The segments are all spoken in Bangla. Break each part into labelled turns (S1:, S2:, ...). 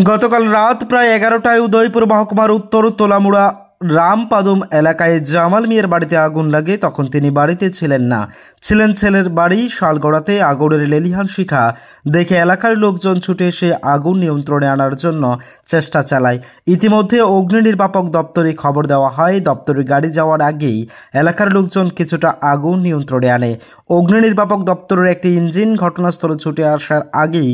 S1: গতকাল রাত প্রায় 11টায় উদয়পুর মহকুমার উত্তর তোলামুড়া রামপাদুম এলাকায় জামাল মিয়ার বাড়িতে আগুন লাগে। তখন তিনি বাড়িতে ছিলেন না, ছিলেন ছেলের বাড়ি শালগড়াতে। আগুনের লেলিহান শিখা দেখে এলাকার লোকজন ছুটে এসে আগুন নিয়ন্ত্রণে আনার জন্য চেষ্টা চালায়। ইতিমধ্যে অগ্নি নির্বাপক দপ্তরে খবর দেওয়া হয়। দপ্তরের গাড়ি যাওয়ার আগেই এলাকার লোকজন কিছুটা আগুন নিয়ন্ত্রণে আনে। অগ্নি নির্বাপক দপ্তরের একটি ইঞ্জিন ঘটনাস্থলে ছুটে আসার আগেই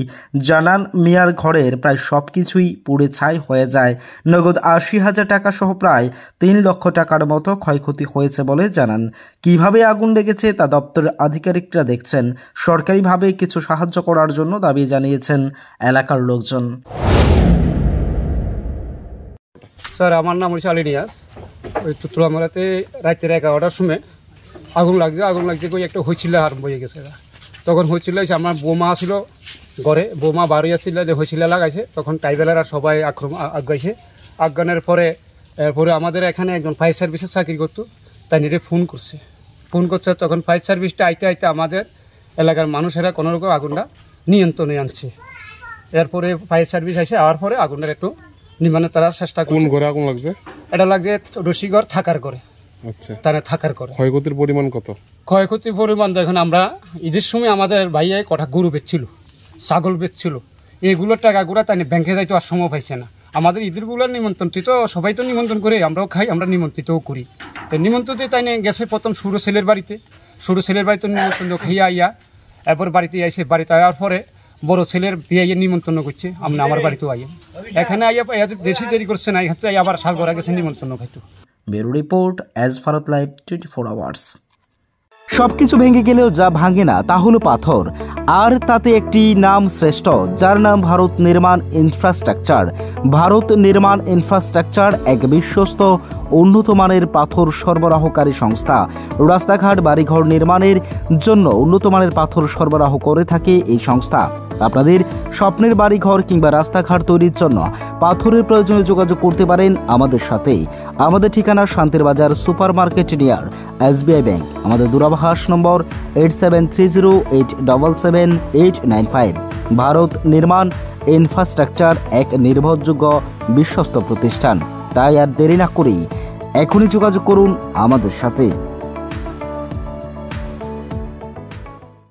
S1: জানান মিয়ার ঘরের প্রায় সব কিছুই পুড়ে ছাই হয়ে যায়। নগদ ৮০,০০০ টাকা সহ প্রায় ৩ লক্ষ টাকার মতো ক্ষয়ক্ষতি হয়েছে বলে জানান। কিভাবে আগুন লেগেছে তা দপ্তরের আধিকারিকরা দেখছেন। সরকারিভাবে কিছু সাহায্য করার জন্য দাবি জানিয়েছেন এলাকার লোকজন।
S2: স্যার, আমার নাম হচ্ছে আলী নিয়াজ। ওই তুতলামারাতে রাত্রে 11টার সময় আগুন লাগছে কই একটা হয়েছিল আরম্ভ হয়ে গেছে। তখন হয়েছিল আমার বোমা ছিল ঘরে, বোমা বাড়ি আসছিল যে হয়েছিল লাগাইছে। তখন ট্রাইবেলাররা সবাই আগাইছে। আগানোর পরে এরপরে আমাদের এখানে একজন ফায়ার সার্ভিসে চাকরি করতো, তাই নিয়ে ফোন করছে। তখন ফায়ার সার্ভিসটা আইতে আমাদের এলাকার মানুষেরা কোনোরকম আগুনটা নিয়ন্ত্রণে আনছে। এরপরে ফায়ার সার্ভিস আসে আওয়ার পরে আগুনটার একটু নির্মাণে তারা চেষ্টা করছে।
S3: কোন ঘরে আগুন লাগছে?
S2: এটা লাগছে রশিগড় থাকার ঘরে।
S3: আচ্ছা,
S2: তারা থাকার ঘরে।
S3: ক্ষয়ক্ষতির পরিমাণ কত?
S2: ক্ষয়ক্ষতির পরিমাণ দেখুন, আমরা ঈদের সময় আমাদের ভাইয়া কটা গরু বেচছিল, ছাগল বেচছিল, এইগুলোর টাকাগুলো তাই ব্যাংকে যাইতে আর সময় পাইছে না। আমাদের ঈদেরগুলোর নিমন্ত্রিত সবাই তো নিমন্ত্রণ করে, আমরাও খাই, আমরা নিমন্ত্রিতও করি। তো নিমন্ত্রিত তাই গেছে প্রথম ছোটো ছেলের বাড়িতে নিমন্ত্রণ খাইয়া আইয়া এরপর বাড়িতে আইসে। বাড়িতে আওয়ার পরে বড় ছেলের বিয়ে নিমন্ত্রণ করছে, আমরা আমার বাড়িতেও আইয়া। এখানে আইয়া এদের বেশি দেরি করছে না, এখানে আবার শালগড়া গেছে নিমন্ত্রণ খাইতো।
S1: ব্যুরো রিপোর্ট, এজ ভারত লাইভ 24 আওয়ার্স। সবকিছু ভেঙে গেলেও যা ভাঙে না তা হলো পাথর, আর তাতে একটি নাম শ্রেষ্ঠ, যার নাম ভারত নির্মাণ ইনফ্রাস্ট্রাকচার। ভারত নির্মাণ ইনফ্রাস্ট্রাকচার এক বিশ্বস্ত উন্নত মানের পাথর সরবরাহকারী সংস্থা। রাস্তাঘাট, বাড়িঘর নির্মাণের জন্য উন্নত মানের পাথর সরবরাহ করে থাকে এই সংস্থা। আপনাদের স্বপ্নের বাড়িঘর কিংবা রাস্তাঘাট তৈরির জন্য পাথরের প্রয়োজনে যোগাযোগ করতে পারেন আমাদের সাথে। আমাদের ঠিকানা শান্তির বাজার super market near SBI bank. আমাদের দূরভাষ নম্বর 8730877895। ভারত নির্মাণ ইনফ্রাস্ট্রাকচার এক নির্ভরযোগ্য বিশ্বস্ত প্রতিষ্ঠান। তাই আর দেরি না করেই এখনই যোগাযোগ করুন আমাদের সাথে।